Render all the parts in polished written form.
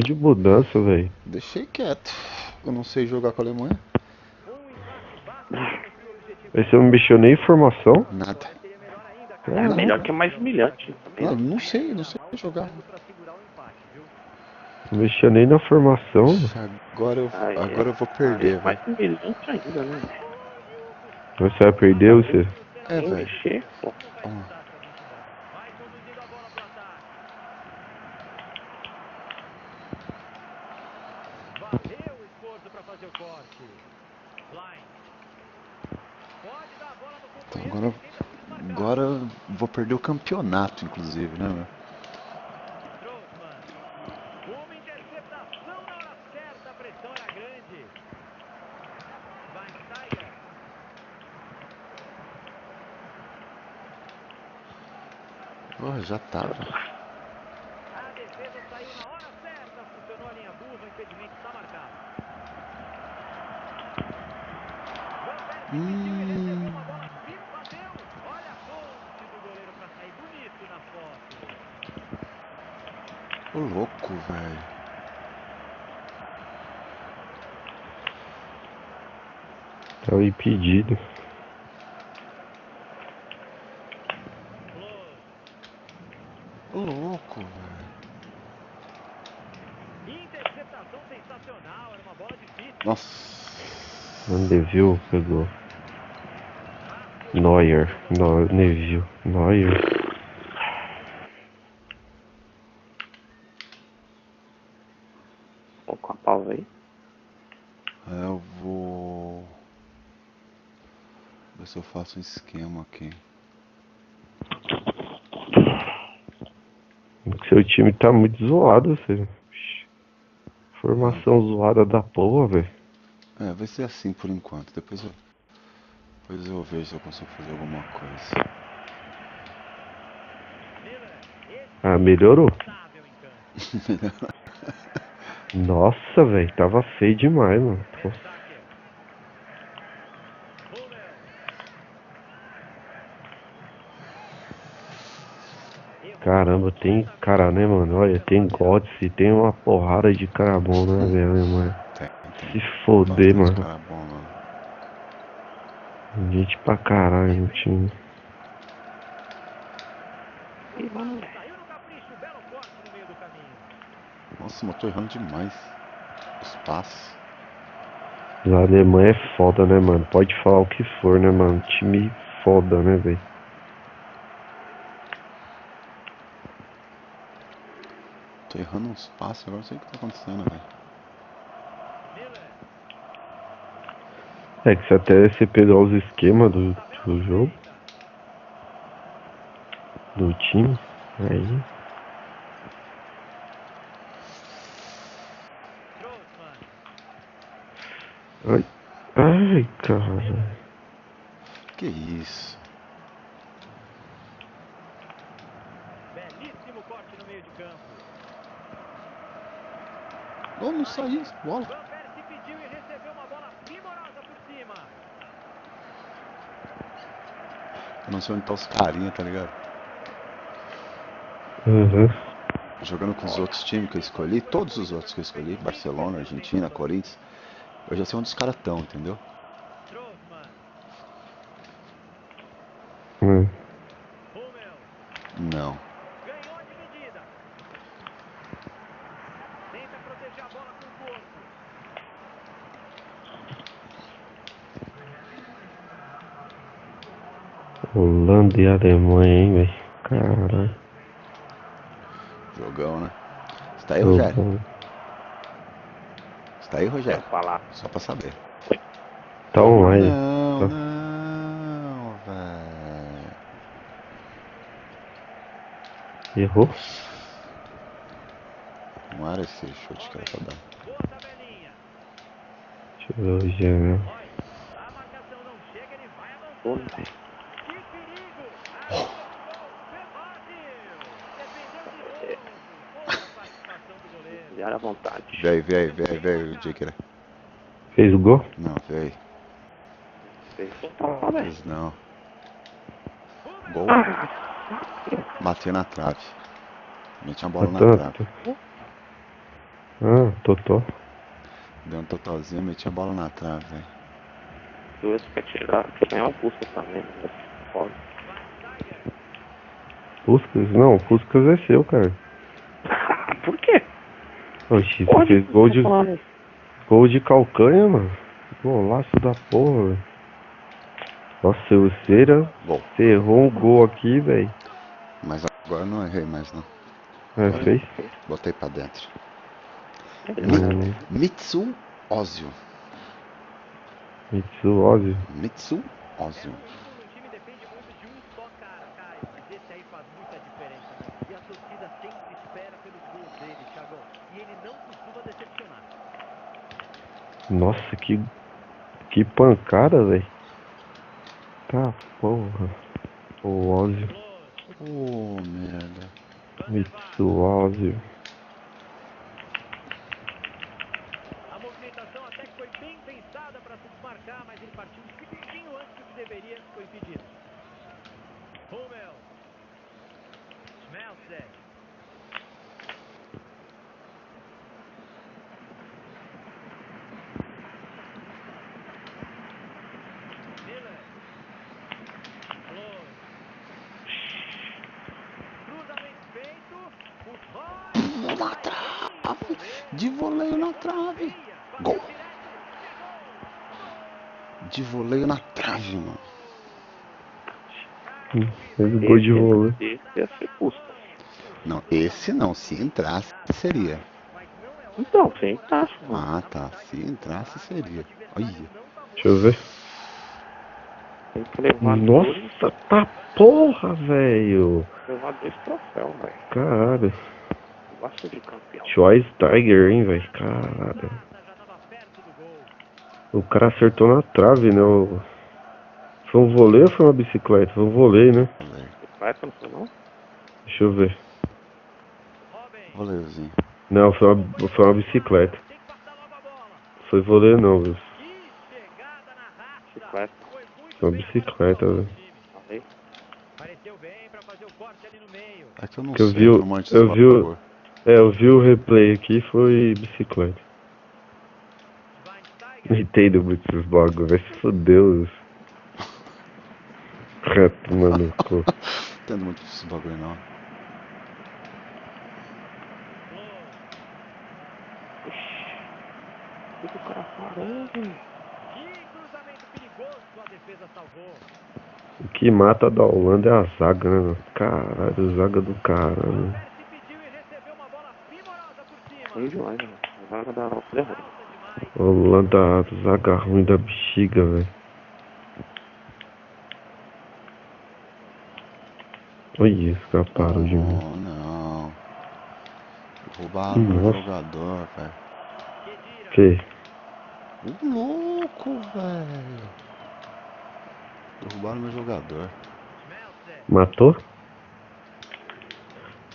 monte de mudança, velho. Deixei quieto. Eu não sei jogar com a Alemanha. Aí você não mexeu nem em formação? Nada. É melhor que é mais humilhante. Não sei jogar. Não mexeu nem na formação. Agora eu vou perder, Mais velho. humilhante ainda, né? Você vai perder, você? É, Sem velho. mexer, pô. Então agora eu vou perder o campeonato, inclusive, né, meu? Porra, já tava. Ô louco, velho. Tava impedido. Ô louco, velho. Nossa. Neville pegou. Neuer. Neville. Neuer. Pô, com a pausa aí. Eu vou ver se eu faço um esquema aqui. Seu time tá muito zoado, você. Formação zoada da porra, velho. É, vai ser assim por enquanto. Depois eu vejo se eu consigo fazer alguma coisa. Ah, melhorou. Nossa, velho. Tava feio demais, mano. Nossa. Caramba, tem cara, né, mano? Olha, tem Götze, tem uma porrada de cara bom, né, velho, mano? Tem. Se foder, Bastante mano. cara bom, mano. Gente pra caralho no time. Ih, mano. Nossa, mas eu tô errando demais. Os passes. A Alemanha é foda, né, mano? Pode falar o que for, né, mano? Time foda, né, velho? Tô errando uns passes, agora não sei o que tá acontecendo, velho. É que se até você pegar os esquemas do jogo, do time, aí. Ai, ai, cara. Que isso? Oh, não saiu essa bola. Eu não sei onde tá os carinha, tá ligado? Uhum. Jogando com os outros times que eu escolhi, todos os outros que eu escolhi, Barcelona, Argentina, Corinthians, eu já sei onde os caras estão, entendeu? Não. Holanda e Alemanha, hein, velho? Caralho. Jogão, né? Você tá aí, Rogério? Jogão. Você tá aí, Quero Rogério? falar. Só pra saber. Tá online. Não, Tá. não, velho. Errou? Não era esse chute que era pra dar. Deixa eu ver o Jean. Pô, velho. Fizeram à vontade. Veio, Dicker. Fez o gol? Não, veio. Fez total, velho. Fez não. Gol. Bateu na trave. Meti a bola na trave. Ah, Totó. Deu um totalzinho, meti a bola na trave, velho. Dois quer tirar, quer ganhar um Puskas também, né? Foda. Puskas? Não, Puskas é seu, cara. Por quê? Oxi, Porra, você fez que gol você tá falando aí? gol de calcanha, mano. Golaço da porra, velho. Nossa, o Cera, Gol. você errou um gol aqui, velho. Mas agora não errei mais, não. É, fez? Botei pra dentro. Hum. Mitsu Ozio. Mitsu Ozio. Mitsu Ozio. No time depende muito de um só cara, Caio, mas esse aí faz muita diferença, né? E a torcida sempre espera pelos gols dele, Thiagão. E ele não costuma decepcionar. Nossa, que pancada, velho. Tá, porra. O Ozio. Oh, merda. Mitsu Ozio. A movimentação até que foi bem pensada para se desmarcar, mas ele partiu um segundinho antes do que deveria, foi impedido. Hummel. Schmelzer. Miller. Flores. Cruzamento feito. O Roy. Na trave. De voleio na trave. Gol. De voleio na trave, mano. Fez gol de vôlei. Esse ia ser Puskas. Não, esse não. Se entrasse, seria. Então, sem taxa, mano. Ah, tá. Se entrasse, seria. Olha. Deixa eu ver. Tem que levar Nossa, tá porra, velho. levar 2 troféus, velho. Caralho. Gosto de campeão. Choice Tiger, hein, velho. Caralho. O cara acertou na trave, né? Foi um voleio ou foi uma bicicleta? Foi um voleio, né? Bicicleta, não foi não? Deixa eu ver. Voleiozinho. Não, foi uma bicicleta. Foi voleio não, viu? Bicicleta. Foi uma bicicleta, velho. Falei. Pareceu bem para fazer o corte ali no meio. É que eu não Que eu sei, vi, eu não manjo esse bagulho. eu vi o replay aqui, foi bicicleta. Não entendo muito esses bagulho, vai se fodeu. Reto, mano. Não entendo muito desse bagulho, não. O que o cara parou, velho? Que cruzamento perigoso a defesa salvou. O que mata da Holanda é a zaga, né, mano? Caralho, zaga do caralho. Se pediu e recebeu uma bola primorosa por cima. Ruim demais, velho. A vaga da Alfa é ruim. Holanda, zaga ruim da bexiga, velho. Olha, escaparam de mim. Não. Roubaram meu Nossa. jogador, velho. Que? Louco, velho. Derrubaram meu jogador. Matou?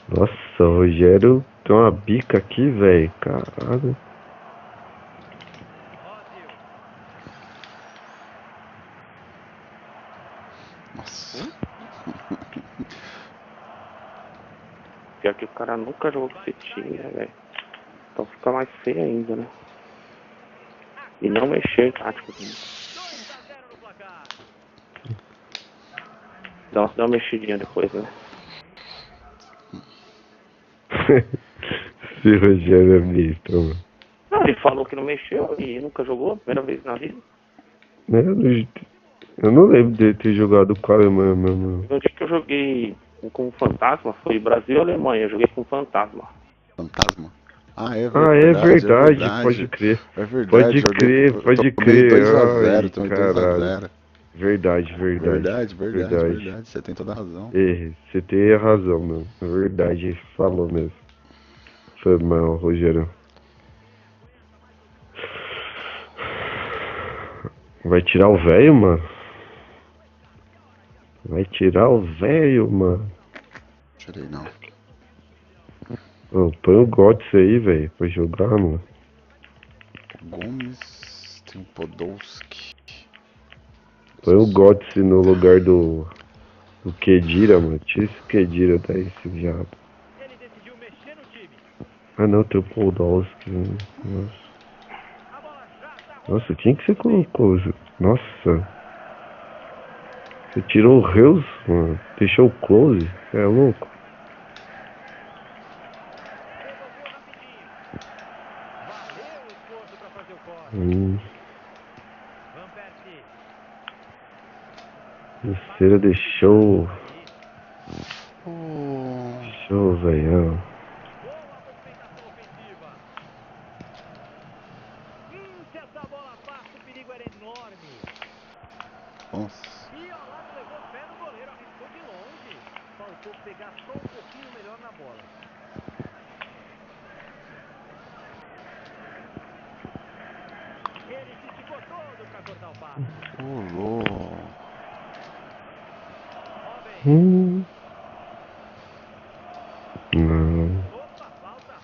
Nossa, o Rogério tem uma bica aqui, velho. Caralho. Nossa. Pior que o cara nunca jogou com esse time, né, velho? Então fica mais feio ainda, né? E não mexer em tático. Dá uma mexidinha depois, né? Esse Rogério é besta, mano. Não, ele falou que não mexeu e nunca jogou, primeira vez na vida. Eu não lembro dele ter jogado com a Alemanha mesmo. No dia que eu joguei com o Fantasma, foi Brasil e Alemanha, eu joguei com o Fantasma. Fantasma? Ah, é verdade, pode crer. É verdade. Pode crer. 2x0, Ai, 2x0. Verdade. Verdade. Você tem toda a razão. Você tem razão, meu. É verdade, falou mesmo. Foi mal, Rogério. Vai tirar o velho, mano? Vai tirar o velho, mano? Tirei não. Ô, põe o Götze aí, velho, pra jogar, mano. Gomes, tem o Podolski. Põe o Götze no lugar do Khedira, mano. Tira esse Khedira daí, esse viado. Ele decidiu mexer no time. Ah não, tem o Podolski. Nossa. A bola já tá rolando. Nossa, quem que você colocou? Nossa. Você tirou o Reus, mano. Deixou o Close. Você é louco? Resolveu rapidinho. Valeu o esforço pra fazer o corte. Van Persie. Terceira deixou. Aí. Deixou, velho. Boa movimentação ofensiva. Se essa bola passa, o perigo era enorme. Nossa. E ao lado levou o pé no goleiro, arriscou de longe. Faltou pegar só um pouquinho melhor na bola. Ele se esticou todo pra cortar o passe. Louco. Robin. Não. Opa, falta.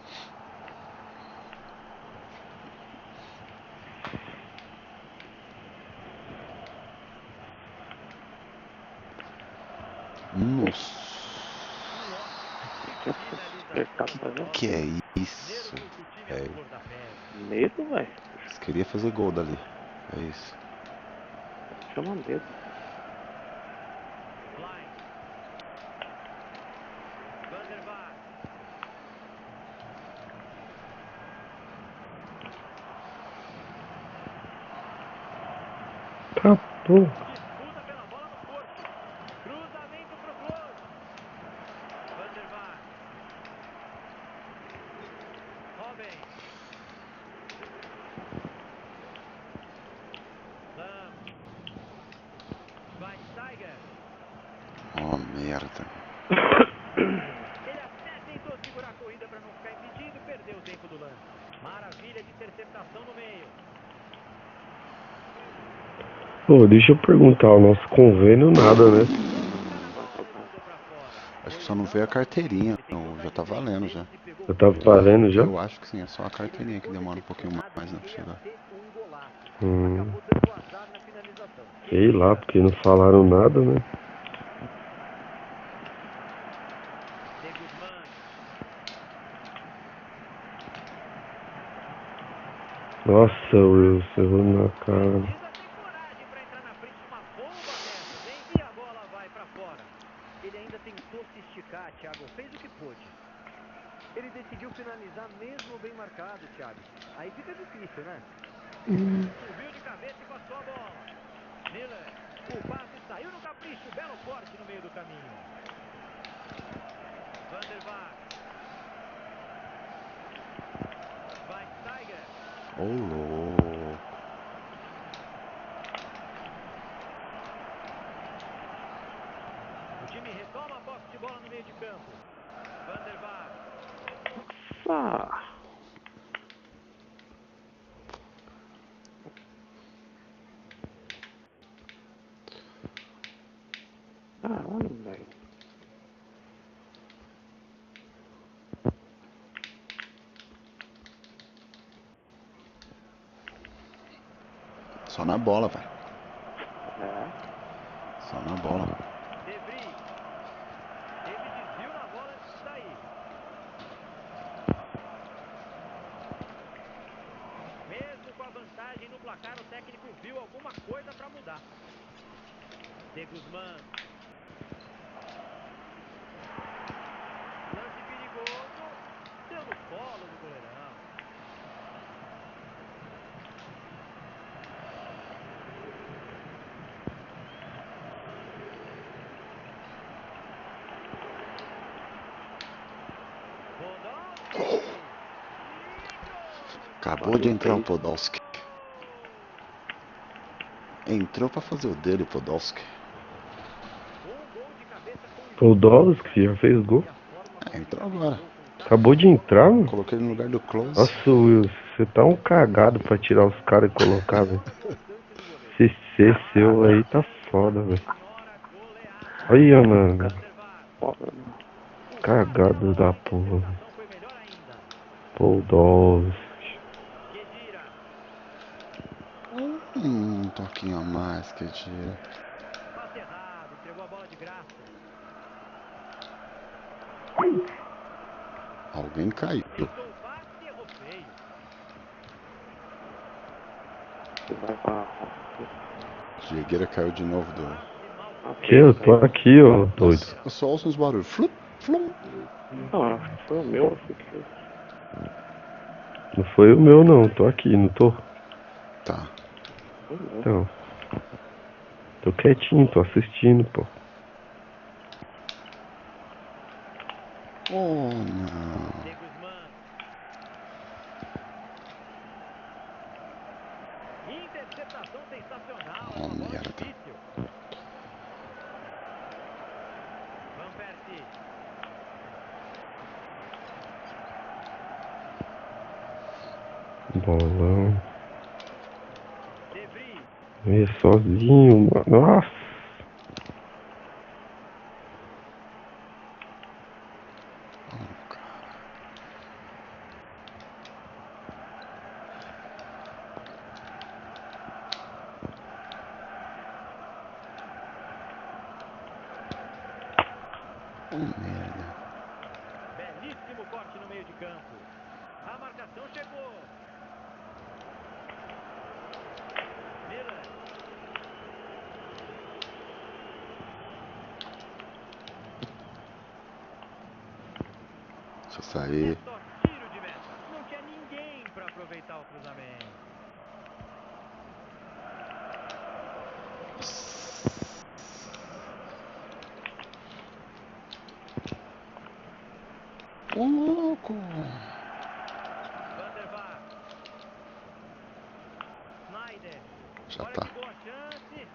Nossa. Ele tá fazendo Que é isso? É, medo, velho. eles queriam fazer gol dali. É isso. Chama medo. Van der Vaart. Acabou. Disputa pela bola no corpo. Cruzamento pro Close. Van der Vaart. Robin. Lam. Schweinsteiger. Oh, merda. Ele até tentou segurar a corrida para não ficar impedido, perdeu o tempo do lance. Maravilha de interceptação no meio. Pô, deixa eu perguntar, o nosso convênio nada, né? Acho que só não veio a carteirinha. Não, já tá valendo já. Já tá valendo já? Eu acho que sim, é só a carteirinha que demora um pouquinho mais, né, pra chegar. Sei lá, porque não falaram nada, né? Nossa, Will, você errou na cara. Ele ainda tentou se esticar, Thiago. Fez o que pôde. Ele decidiu finalizar mesmo bem marcado, Thiago. Aí fica difícil, né? Subiu de cabeça e passou a bola. Miller, o passe saiu no capricho. Belo corte no meio do caminho. Van der Vaart. Schweinsteiger. Louco. O time retoma a posse de bola no meio de campo. Van der Vaart. Nossa. Caralho, velho. Só na bola, velho. É. Só na bola. De Vries. Ele desviou na bola antes de sair. Mesmo com a vantagem no placar, o técnico viu alguma coisa para mudar. De Guzmán. Lance perigoso. Deu no colo do goleirão. Acabou de entrar o Podolski. Entrou pra fazer o dele, o Podolski. Podolski já fez gol. Entrou agora. Acabou de entrar, mano. Coloquei ele no lugar do Close. Nossa, Will, você tá um cagado pra tirar os caras e colocar, velho. Esse seu aí tá foda, velho. Olha, mano. Cagado da porra, velho. Podolski. Um toquinho a mais, que tira. Passe errado, entregou a bola de graça. Alguém caiu. Tentou o passe. Você vai pra... Diegueira caiu de novo do... Que eu tô aqui, ô doido. Eu só ouço uns barulhos. Flup, flum. Não, acho que foi o meu, eu fiquei... Não foi o meu não, tô aqui, não tô. Tá. Foi o meu. Então. Tô quietinho, tô assistindo, pô. Oh, não. De Guzmán. Interceptação sensacional. Oh, Uma bola merda. difícil. Van Persie. Bolão. De Vries. Meio sozinho, mano. Nossa. Oh, merda. Belíssimo corte no meio de campo. A marcação chegou. Miller. Deixa eu sair. É só tiro de meta. Não tinha ninguém para aproveitar o cruzamento. Ô, louco. Van der Vaart. Snyder. Já Olha tá. que boa chance.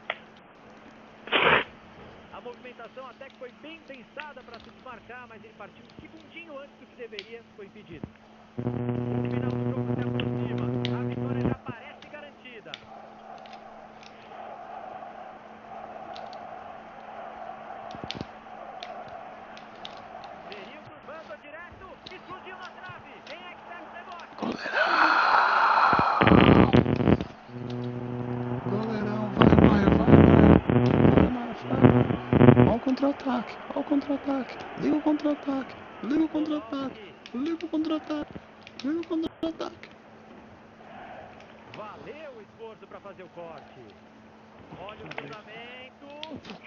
A movimentação até que foi bem pensada para se desmarcar, mas ele partiu um segundinho antes do que deveria, foi impedido. O final do jogo se aproxima. A vitória já parece garantida. Veriu cruzando direto, explodiu na trave. Quem é que pega o rebote? Goleirão, vai, Maia. Olha o contra-ataque, olha o contra-ataque. Liga o contra-ataque, liga o contra-ataque, liga o contra-ataque, liga o contra-ataque. Valeu o esforço para fazer o corte. Olha o cruzamento.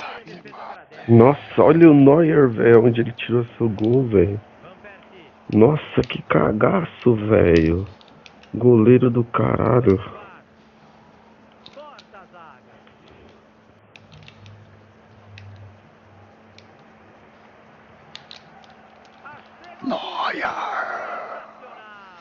Aí a defesa agradece. Nossa, olha o Neuer, velho, onde ele tirou seu gol, velho. Van Persie. Nossa, que cagaço, velho. Goleiro do caralho. Vaart. Corta a zaga. A segunda. Sensacional.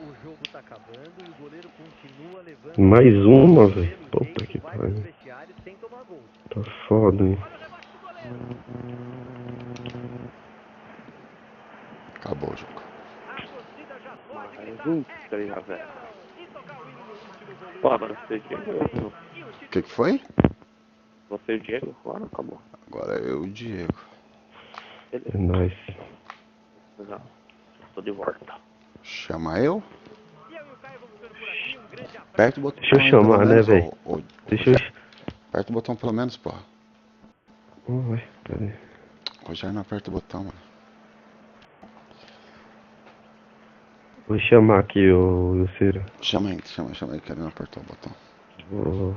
O jogo tá acabando e o goleiro continua levando. Mais uma, velho. Pelo Puta jeito, que vai pros pariu. vestiários sem tomar gol. Tá foda, hein. Olha o rebote do goleiro. Acabou o jogo. A torcida já pode Mais gritar. um, É 3 a 0. campeão. E tocar o hino no último volume. Pô, agora você, Diego, eu... E o O título que foi? Você e o Diego, agora acabou. Agora eu e o Diego. É nóis. Legal. Tô de volta. Chama eu? E eu e o Caio vamos ficando por aqui. Um grande abraço. Aperta o botão Deixa eu aí, chamar, pelo né, menos, velho? Deixa eu... Aperta o botão pelo menos, porra. Ué, cadê? O Rogério não aperta o botão, mano. Vou chamar aqui o Ciro. Chama aí, que ele não apertou o botão. Vou